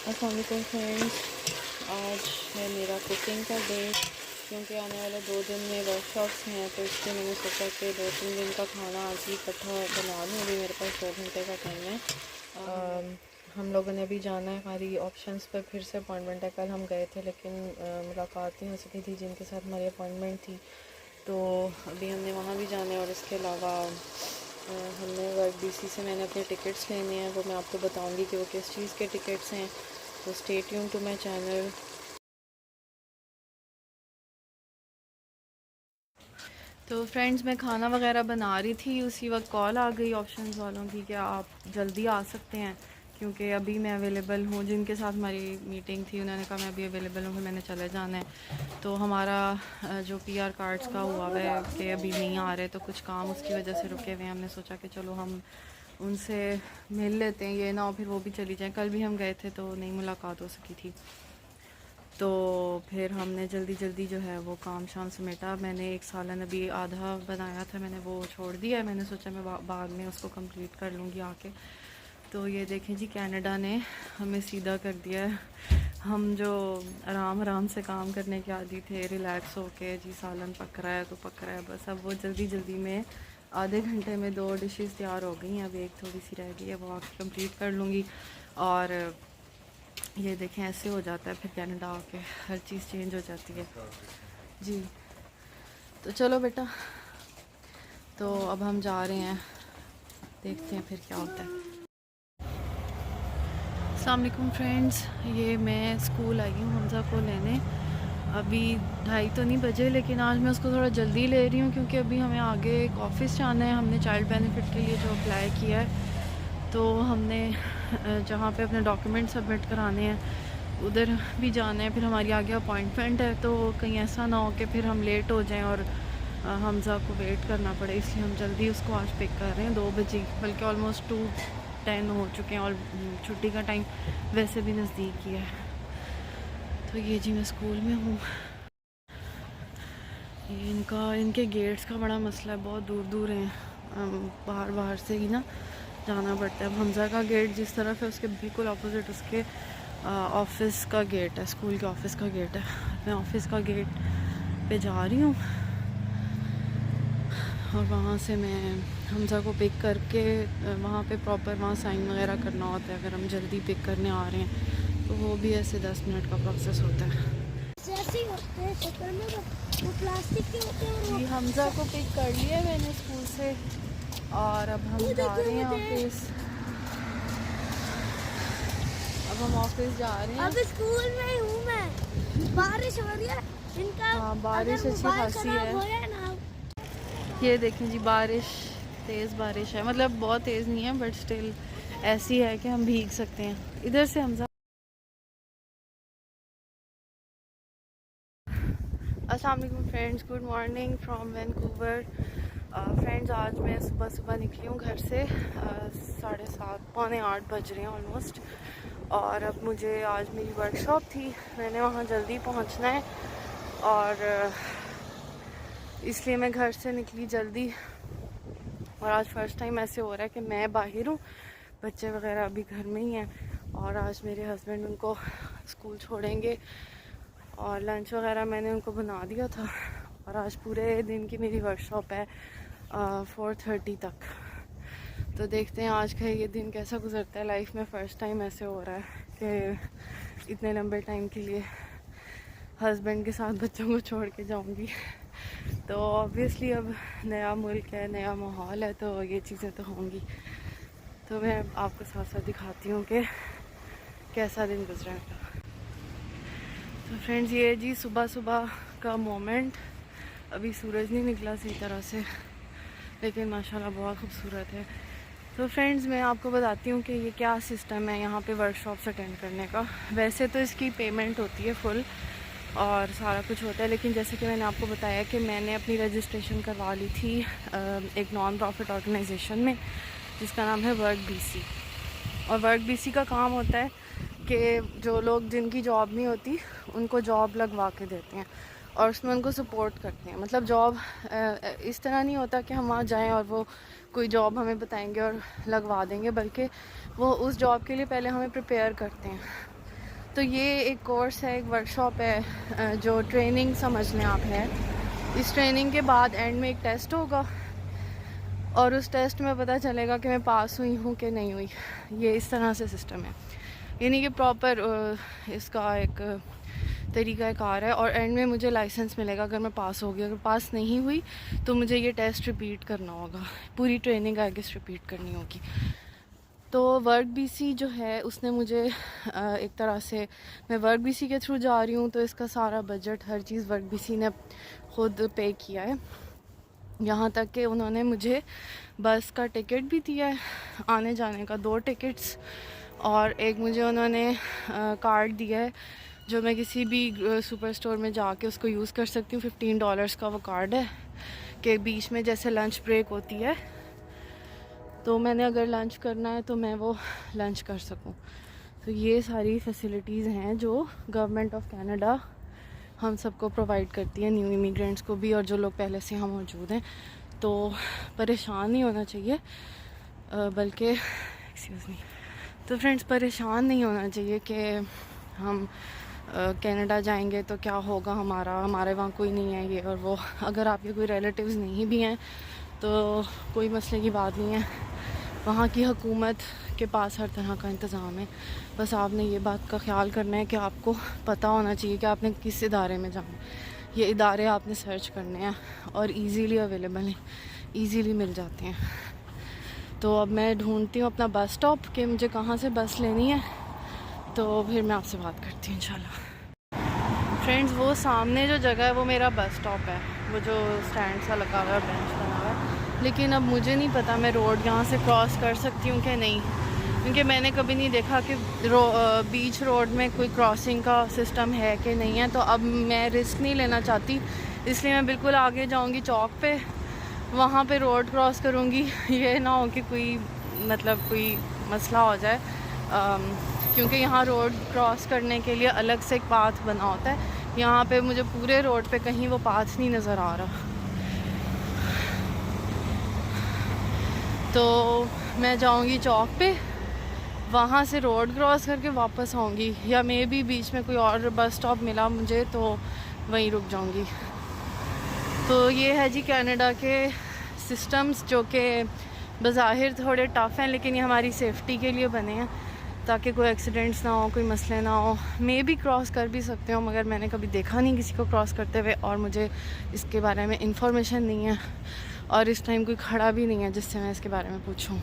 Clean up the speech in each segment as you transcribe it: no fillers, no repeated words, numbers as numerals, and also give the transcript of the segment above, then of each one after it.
अस्सलाम वालेकुम फ्रेंड्स, आज है मेरा कुकिंग का डे। क्योंकि आने वाले 2 दिन में वर्कशॉप्स हैं तो इसलिए मैंने सोचा कि 2-3 दिन का खाना आज ही इकट्ठा बना लूँ। अभी मेरे पास 2 घंटे का टाइम है। हम लोगों ने भी जाना है, हमारी ऑप्शंस पर फिर से अपॉइंटमेंट है। कल हम गए थे लेकिन मुलाकात नहीं हो सकी थी जिनके साथ हमारी अपॉइंटमेंट थी, तो अभी हमने वहाँ भी जाना है। और इसके अलावा हमने वर्क बीसी से मैंने अपने टिकट्स लेने हैं, वो मैं आपको बताऊंगी कि वो किस चीज़ के टिकट्स हैं। तो stay tuned to my channel. तो फ्रेंड्स, मैं खाना वगैरह बना रही थी, उसी वक्त कॉल आ गई ऑप्शंस वालों की कि आप जल्दी आ सकते हैं क्योंकि अभी मैं अवेलेबल हूँ। जिनके साथ हमारी मीटिंग थी उन्होंने कहा मैं अभी अवेलेबल हूँ, फिर मैंने चले जाना है। तो हमारा जो पीआर कार्ड्स का हुआ है कि अभी नहीं आ रहे, तो कुछ काम उसकी वजह से रुके हुए हैं। हमने सोचा कि चलो हम उनसे मिल लेते हैं, ये ना हो फिर वो भी चली जाएँ। कल भी हम गए थे तो नहीं मुलाकात हो सकी थी, तो फिर हमने जल्दी जल्दी जो है वो काम शाम समेटा। मैंने एक सालन अभी आधा बनाया था, मैंने वो छोड़ दिया है। मैंने सोचा मैं बाद में उसको कंप्लीट कर लूँगी आके। तो ये देखें जी, कनाडा ने हमें सीधा कर दिया है। हम जो आराम आराम से काम करने के आदी थे, रिलैक्स होके जी सालन पक रहा है तो पक रहा है बस, अब वो जल्दी जल्दी में आधे घंटे में 2 डिशेस तैयार हो गई हैं। अब एक थोड़ी सी रह गई है, वो आके कंप्लीट कर लूँगी। और ये देखें ऐसे हो जाता है फिर कनाडा आके, हर चीज़ चेंज हो जाती है जी। तो चलो बेटा, तो अब हम जा रहे हैं, देखते हैं फिर क्या होता है। अस्सलाम वालेकुम फ्रेंड्स, ये मैं स्कूल आई हूँ हमज़ा को लेने। अभी 2:30 तो नहीं बजे, लेकिन आज मैं उसको थोड़ा जल्दी ले रही हूँ क्योंकि अभी हमें आगे एक ऑफ़िस जाना है। हमने चाइल्ड बेनिफिट के लिए जो अप्लाई किया है, तो हमने जहाँ पे अपने डॉक्यूमेंट सबमिट कराने हैं उधर भी जाना है। फिर हमारी आगे अपॉइंटमेंट है, तो कहीं ऐसा ना हो कि फिर हम लेट हो जाएं और हमज़ा को वेट करना पड़े, इसलिए हम जल्दी उसको आज पिक कर रहे हैं 2 बजे, बल्कि ऑलमोस्ट 2:10 हो चुके हैं और छुट्टी का टाइम वैसे भी नज़दीक ही है। तो ये जी मैं स्कूल में हूँ। ये इनके गेट्स का बड़ा मसला है, बहुत दूर दूर हैं, बाहर से ही ना जाना पड़ता है। अब हमज़ा का गेट जिस तरफ है उसके बिल्कुल अपोजिट उसके ऑफिस का गेट है, स्कूल के ऑफिस का गेट है। मैं ऑफिस का गेट पे जा रही हूँ और वहाँ से मैं हमज़ा को पिक करके वहाँ पे प्रॉपर वहाँ साइन वगैरह करना होता है। अगर हम जल्दी पिक करने आ रहे हैं तो वो भी ऐसे 10 मिनट का प्रोसेस होता है। जैसे ही होते हैं शक्ल में वो प्लास्टिक के होते हैं। जी हमज़ा को पिक कर लिया मैंने स्कूल से और अब हम जा रहे हैं ऑफिस। अब हम ऑफिस जा रहे हैं। अब स्कूल में ही हूँ मैं। बारिश हो रही है इनका। हाँ, बारिश अच्छी खासी है। ना। ये देखें जी, बारिश, तेज़ बारिश है, मतलब बहुत तेज़ नहीं है बट स्टिल ऐसी है कि हम भीग सकते हैं। इधर से हमज़ा। अस्सलाम वालेकुम friends, good morning from Vancouver. Friends, आज मैं सुबह सुबह निकली हूँ घर से, 7:30 पौने 8 बज रहे हैं ऑलमोस्ट। और अब मुझे आज मेरी वर्कशॉप थी, मैंने वहाँ जल्दी पहुँचना है और इसलिए मैं घर से निकली जल्दी। और आज फ़र्स्ट टाइम ऐसे हो रहा है कि मैं बाहर हूँ, बच्चे वगैरह अभी घर में ही हैं। और आज मेरे हस्बैंड उनको स्कूल छोड़ेंगे और लंच वगैरह मैंने उनको बना दिया था। और आज पूरे दिन की मेरी वर्कशॉप है 4:30 तक। तो देखते हैं आज का ये दिन कैसा गुजरता है। लाइफ में फ़र्स्ट टाइम ऐसे हो रहा है कि इतने लंबे टाइम के लिए हस्बैंड के साथ बच्चों को छोड़ के जाऊंगी। तो ऑब्वियसली अब नया मुल्क है, नया माहौल है, तो ये चीज़ें तो होंगी। तो मैं आपको साथ साथ दिखाती हूँ कि कैसा दिन गुजरेगा। तो फ्रेंड्स, ये जी सुबह सुबह का मोमेंट। अभी सूरज नहीं निकला सही तरह से, लेकिन माशाल्लाह बहुत खूबसूरत है। तो फ्रेंड्स, मैं आपको बताती हूँ कि ये क्या सिस्टम है यहाँ पे वर्कशॉप्स अटेंड करने का। वैसे तो इसकी पेमेंट होती है फुल और सारा कुछ होता है, लेकिन जैसे कि मैंने आपको बताया कि मैंने अपनी रजिस्ट्रेशन करवा ली थी एक नॉन प्रॉफिट ऑर्गेनाइजेशन में जिसका नाम है वर्क बीसी। और वर्क बीसी का काम होता है कि जो लोग जिनकी जॉब नहीं होती उनको जॉब लगवा के देते हैं और उसमें उनको सपोर्ट करते हैं। मतलब जॉब इस तरह नहीं होता कि हम वहाँ जाएं और वो कोई जॉब हमें बताएंगे और लगवा देंगे, बल्कि वो उस जॉब के लिए पहले हमें प्रिपेयर करते हैं। तो ये एक कोर्स है, एक वर्कशॉप है, जो ट्रेनिंग समझ लें आप है। इस ट्रेनिंग के बाद एंड में एक टेस्ट होगा और उस टेस्ट में पता चलेगा कि मैं पास हुई हूँ कि नहीं हुई। ये इस तरह से सिस्टम है, यानी कि प्रॉपर इसका एक तरीका कार है और एंड में मुझे लाइसेंस मिलेगा अगर मैं पास हो गई। अगर पास नहीं हुई तो मुझे ये टेस्ट रिपीट करना होगा, पूरी ट्रेनिंग आई गेस रिपीट करनी होगी। तो वर्क बीसी जो है उसने मुझे एक तरह से, मैं वर्क बीसी के थ्रू जा रही हूँ तो इसका सारा बजट हर चीज़ वर्क बीसी ने खुद पे किया है। यहाँ तक कि उन्होंने मुझे बस का टिकट भी दिया है, आने जाने का 2 टिकट्स, और एक मुझे उन्होंने कार्ड दिया है जो मैं किसी भी सुपर स्टोर में जाके उसको यूज़ कर सकती हूँ। $15 का वो कार्ड है कि बीच में जैसे लंच ब्रेक होती है तो मैंने अगर लंच करना है तो मैं वो लंच कर सकूं। तो ये सारी फैसिलिटीज़ हैं जो गवर्नमेंट ऑफ कनाडा हम सबको प्रोवाइड करती है, न्यू इमिग्रेंट्स को भी और जो लोग पहले से यहाँ मौजूद हैं। तो परेशान नहीं होना चाहिए, बल्कि एक्सक्यूज़ मी, तो फ्रेंड्स परेशान नहीं होना चाहिए कि हम कनाडा जाएंगे तो क्या होगा हमारे वहाँ कोई नहीं है ये और वो। अगर आपके कोई रिलेटिव्स नहीं भी हैं तो कोई मसले की बात नहीं है, वहाँ की हुकूमत के पास हर तरह का इंतज़ाम है। बस आपने ये बात का ख्याल करना है कि आपको पता होना चाहिए कि आपने किस इदारे में जाना है। ये इदारे आपने सर्च करने हैं और इजीली अवेलेबल हैं, इजीली मिल जाते हैं। तो अब मैं ढूंढती हूँ अपना बस स्टॉप कि मुझे कहाँ से बस लेनी है, तो फिर मैं आपसे बात करती हूँ इंशाल्लाह। फ्रेंड्स वो सामने जो जगह है वो मेरा बस स्टॉप है, वो जो स्टैंड सा लगा हुआ है, बेंच बना हुआ है। लेकिन अब मुझे नहीं पता मैं रोड यहाँ से क्रॉस कर सकती हूँ कि नहीं, क्योंकि मैंने कभी नहीं देखा कि बीच रोड में कोई क्रॉसिंग का सिस्टम है कि नहीं है। तो अब मैं रिस्क नहीं लेना चाहती, इसलिए मैं बिल्कुल आगे जाऊँगी चौक पे, वहाँ पे रोड क्रॉस करूँगी। ये ना हो कि कोई मसला हो जाए, क्योंकि यहाँ रोड क्रॉस करने के लिए अलग से एक पाथ बना होता है। यहाँ पे मुझे पूरे रोड पे कहीं वो पाथ नहीं नज़र आ रहा। तो मैं जाऊँगी चौक पे, वहाँ से रोड क्रॉस करके वापस आऊँगी, या मे बी बीच में कोई और बस स्टॉप मिला मुझे तो वहीं रुक जाऊँगी। तो ये है जी कनाडा के सिस्टम्स, जो कि बज़ाहिर थोड़े टफ़ हैं लेकिन ये हमारी सेफ्टी के लिए बने हैं ताकि कोई एक्सीडेंट्स ना हो, कोई मसले ना हो। मे भी क्रॉस कर भी सकते हो मगर मैंने कभी देखा नहीं किसी को क्रॉस करते हुए और मुझे इसके बारे में इंफॉर्मेशन नहीं है और इस टाइम कोई खड़ा भी नहीं है जिससे मैं इसके बारे में पूछूं।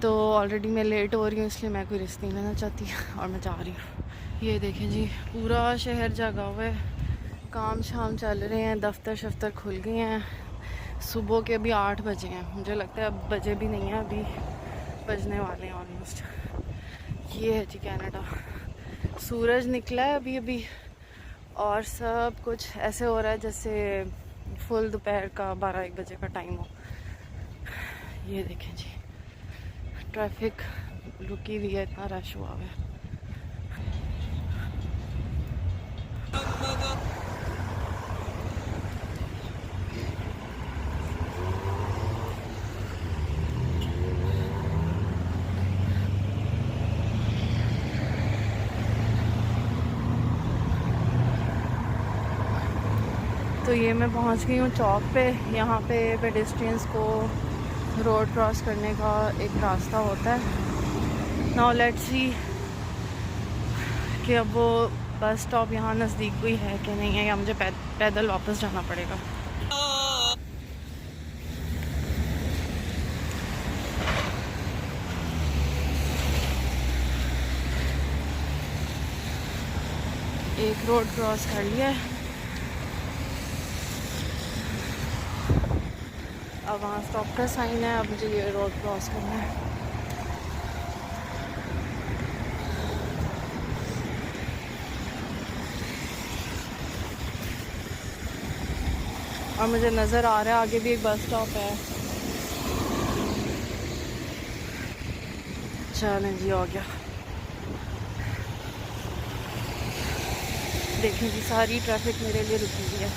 तो ऑलरेडी मैं लेट हो रही हूँ इसलिए मैं कोई रिस्क नहीं लेना चाहती और मैं जा रही हूँ। ये देखें जी पूरा शहर जगा हुआ है, काम शाम चल रहे हैं, दफ्तर शफ्तर खुल गए हैं। सुबह के अभी 8 बजे हैं, मुझे लगता है अब बजे भी नहीं है, अभी बजने वाले हैं ऑलमोस्ट। ये है जी कनाडा, सूरज निकला है अभी अभी और सब कुछ ऐसे हो रहा है जैसे फुल दोपहर का 12-1 बजे का टाइम हो। ये देखें जी ट्रैफिक रुकी हुई है, इतना रश हुआ हुआ है। तो ये मैं पहुंच गई हूँ चौक पे। यहाँ पे पेडेस्ट्रियंस को रोड क्रॉस करने का एक रास्ता होता है। नाउ लेट्स सी कि अब वो बस स्टॉप यहाँ नज़दीक कोई है कि नहीं है, या मुझे पैदल वापस जाना पड़ेगा। एक रोड क्रॉस कर लिया है, अब वहाँ स्टॉप का साइन है, अब मुझे ये रोड क्रॉस करना है। और मुझे नज़र आ रहा है आगे भी एक बस स्टॉप है। चलें जी हो गया। देखें जी सारी ट्रैफिक मेरे लिए रुकी हुई है।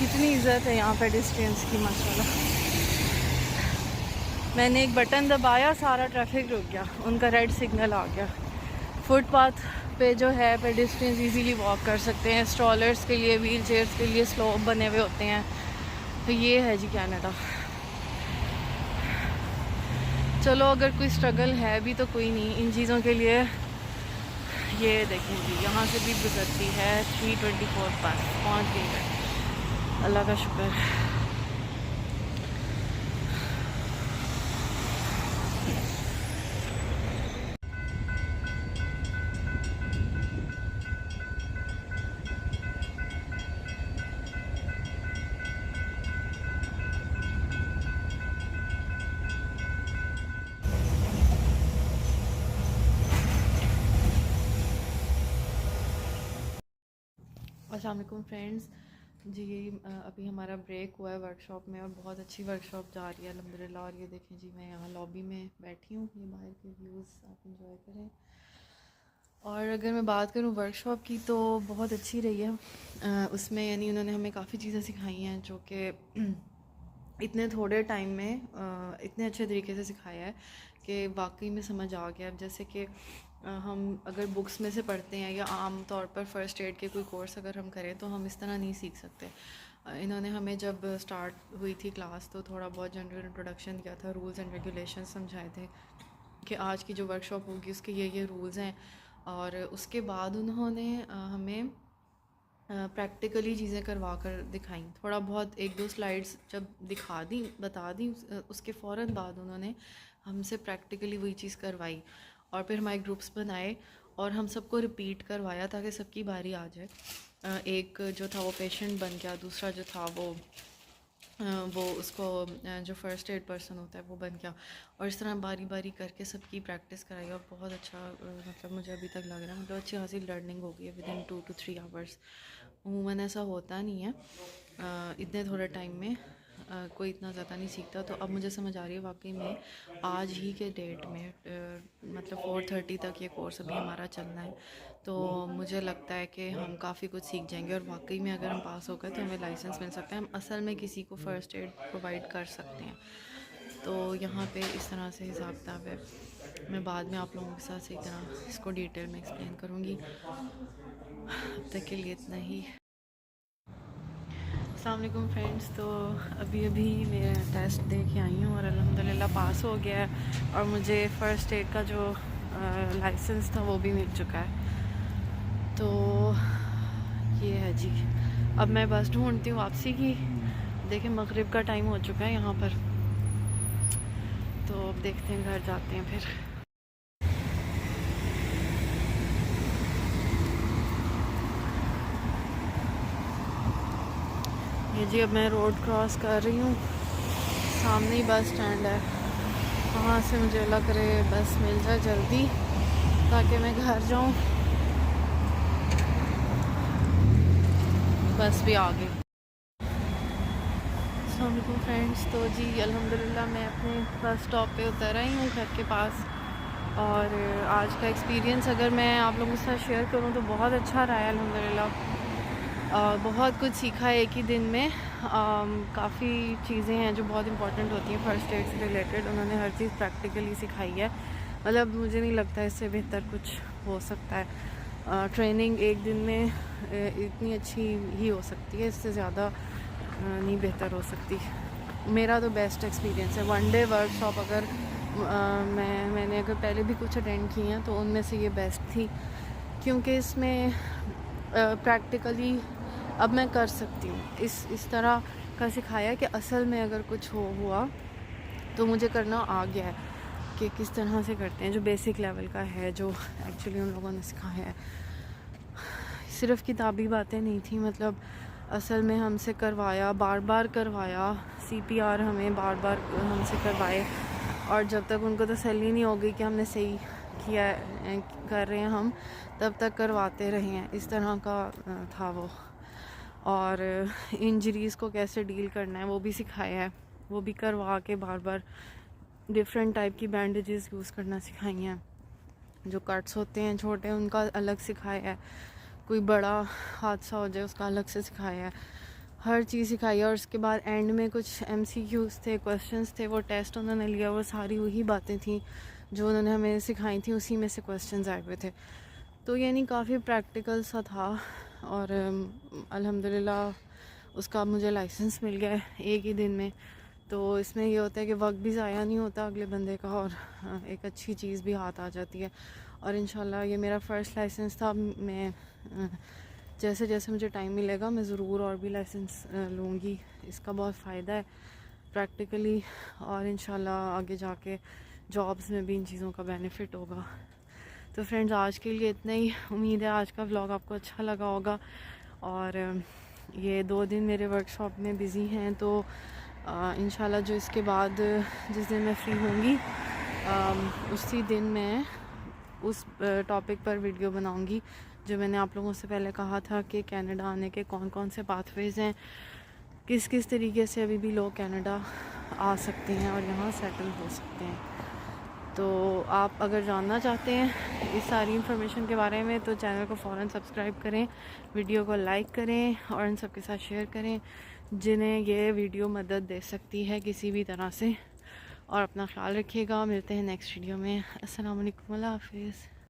कितनी इज़्ज़त है यहाँ पेडेस्ट्रियंस की माशाल्लाह। मैंने एक बटन दबाया, सारा ट्रैफिक रुक गया, उनका रेड सिग्नल आ गया। फुटपाथ पे जो है पेडिस्ट्रियंस इजीली वॉक कर सकते हैं, स्ट्रॉलर्स के लिए, व्हील चेयर्स के लिए स्लोप बने हुए होते हैं। तो ये है जी कनाडा। चलो अगर कोई स्ट्रगल है भी तो कोई नहीं इन चीज़ों के लिए। ये देखें जी, यहाँ से भी गुजरती है 324 बस, पहुँच गई है, अल्लाह का शुक्र। अस्सलाम वालेकुम फ्रेंड्स जी। अभी हमारा ब्रेक हुआ है वर्कशॉप में और बहुत अच्छी वर्कशॉप जा रही है अल्हम्दुलिल्लाह। और ये देखें जी, मैं यहाँ लॉबी में बैठी हूँ, ये बाहर के व्यूज़ आप इंजॉय करें। और अगर मैं बात करूँ वर्कशॉप की तो बहुत अच्छी रही है। उसमें यानी उन्होंने हमें काफ़ी चीज़ें सिखाई हैं जो कि इतने थोड़े टाइम में इतने अच्छे तरीके से सिखाया है कि वाकई में समझ आ गया। अब जैसे कि हम अगर बुक्स में से पढ़ते हैं या आम तौर पर फ़र्स्ट एड के कोई कोर्स अगर हम करें तो हम इस तरह नहीं सीख सकते। इन्होंने हमें जब स्टार्ट हुई थी क्लास तो थोड़ा बहुत जनरल इंट्रोडक्शन दिया था, रूल्स एंड रेगुलेशन समझाए थे कि आज की जो वर्कशॉप होगी उसके ये रूल्स हैं। और उसके बाद उन्होंने हमें प्रैक्टिकली चीज़ें करवा कर दिखाई। थोड़ा बहुत एक दो स्लाइड्स जब दिखा दी, बता दी, उसके फ़ौरन बाद उन्होंने हमसे प्रैक्टिकली वही चीज़ करवाई। और फिर हमारे ग्रुप्स बनाए और हम सबको रिपीट करवाया ताकि सबकी बारी आ जाए। एक जो था वो पेशेंट बन गया, दूसरा जो था वो उसको जो फ़र्स्ट एड पर्सन होता है वो बन गया। और इस तरह बारी बारी करके सबकी प्रैक्टिस कराई और बहुत अच्छा मतलब मुझे अभी तक लग रहा है मतलब अच्छी खासी लर्निंग हो गई है विदिन 2 to 3 आवर्स। अमूमन ऐसा होता नहीं है इतने थोड़े टाइम में कोई इतना ज़्यादा नहीं सीखता। तो अब मुझे समझ आ रही है वाकई में आज ही के डेट में मतलब 4:30 तक ये कोर्स अभी हमारा चलना है। तो मुझे लगता है कि हम काफ़ी कुछ सीख जाएंगे और वाकई में अगर हम पास हो गए तो हमें लाइसेंस मिल सकता है, हम असल में किसी को फ़र्स्ट एड प्रोवाइड कर सकते हैं। तो यहाँ पे इस तरह से हिसाब किताब है। मैं बाद में आप लोगों के साथ सही तरह इसको डिटेल में एक्सप्लेन करूँगी। अब तक के लिए इतना ही। अस्सलाम वालेकुम फ्रेंड्स। तो अभी मैं टेस्ट दे के आई हूँ और अल्हम्दुलिल्लाह पास हो गया है और मुझे फ़र्स्ट एड का जो लाइसेंस था वो भी मिल चुका है। तो ये है जी। अब मैं बस ढूंढती हूँ वापसी की। देखिए मगरिब का टाइम हो चुका है यहाँ पर, तो अब देखते हैं, घर जाते हैं फिर। ये जी अब मैं रोड क्रॉस कर रही हूँ, सामने ही बस स्टैंड है। वहाँ से मुझे लग रहा है बस मिल जाए जल्दी ताकि मैं घर जाऊँ। बस भी आ गई। अस्सलाम वालेकुम फ्रेंड्स। तो जी अल्हम्दुलिल्लाह मैं अपने बस स्टॉप पे उतर आई हूँ घर के पास। और आज का एक्सपीरियंस अगर मैं आप लोगों के साथ शेयर करूँ तो बहुत अच्छा रहा है अल्हम्दुलिल्लाह। बहुत कुछ सीखा है एक ही दिन में। काफ़ी चीज़ें हैं जो बहुत इंपॉर्टेंट होती हैं फ़र्स्ट एड से रिलेटेड, उन्होंने हर चीज़ प्रैक्टिकली सिखाई है। मतलब मुझे नहीं लगता इससे बेहतर कुछ हो सकता है। ट्रेनिंग एक दिन में इतनी अच्छी ही हो सकती है, इससे ज़्यादा नहीं बेहतर हो सकती। मेरा तो बेस्ट एक्सपीरियंस है। 1 डे वर्कशॉप अगर मैंने अगर पहले भी कुछ अटेंड की हैं तो उनमें से ये बेस्ट थी, क्योंकि इसमें प्रैक्टिकली अब मैं कर सकती हूँ। इस तरह का सिखाया कि असल में अगर कुछ हुआ तो मुझे करना आ गया है कि किस तरह से करते हैं, जो बेसिक लेवल का है जो एक्चुअली उन लोगों ने सिखाया है। सिर्फ़ किताबी बातें नहीं थी, मतलब असल में हमसे करवाया, बार बार करवाया। CPR हमें बार बार हमसे करवाए और जब तक उनको तसल्ली नहीं हो गई कि हमने सही किया कर रहे हैं हम, तब तक करवाते रहे हैं। इस तरह का था वो। और इंजरीज़ को कैसे डील करना है वो भी सिखाया है, वो भी करवा के बार बार डिफरेंट टाइप की बैंडेजेस यूज़ करना सिखाई हैं। जो कट्स होते हैं छोटे उनका अलग सिखाया है, कोई बड़ा हादसा हो जाए उसका अलग से सिखाया है। हर चीज़ सिखाई। और उसके बाद एंड में कुछ MCQs थे, क्वेश्चंस थे, वो टेस्ट उन्होंने लिया, वो सारी वही बातें थी जो उन्होंने हमें सिखाई थी, उसी में से क्वेश्चंस आए हुए थे। तो यानी काफ़ी प्रैक्टिकल सा था। और अल्हम्दुलिल्लाह उसका मुझे लाइसेंस मिल गया है एक ही दिन में। तो इसमें ये होता है कि वक्त भी ज़ाया नहीं होता अगले बंदे का, और एक अच्छी चीज़ भी हाथ आ जाती है। और इंशाल्लाह ये मेरा फ़र्स्ट लाइसेंस था। मैं जैसे जैसे मुझे टाइम मिलेगा मैं ज़रूर और भी लाइसेंस लूँगी। इसका बहुत फ़ायदा है प्रैक्टिकली, और इंशाल्लाह आगे जाके जॉब्स में भी इन चीज़ों का बेनिफिट होगा। तो फ्रेंड्स आज के लिए इतना ही। उम्मीद है आज का व्लॉग आपको अच्छा लगा होगा। और ये 2 दिन मेरे वर्कशॉप में बिज़ी हैं, तो इंशाल्लाह जो इसके बाद जिस दिन मैं फ्री होंगी उसी दिन मैं उस टॉपिक पर वीडियो बनाऊंगी जो मैंने आप लोगों से पहले कहा था कि कनाडा आने के कौन कौन से पाथवेज़ हैं, किस किस तरीके से अभी भी लोग कनाडा आ सकते हैं और यहाँ सेटल हो सकते हैं। तो आप अगर जानना चाहते हैं इस सारी इन्फॉर्मेशन के बारे में तो चैनल को फ़ौरन सब्सक्राइब करें, वीडियो को लाइक करें और इन सब के साथ शेयर करें जिन्हें ये वीडियो मदद दे सकती है किसी भी तरह से। और अपना ख्याल रखिएगा। मिलते हैं नेक्स्ट वीडियो में। अस्सलाम वालेकुम, अल्लाह हाफिज़।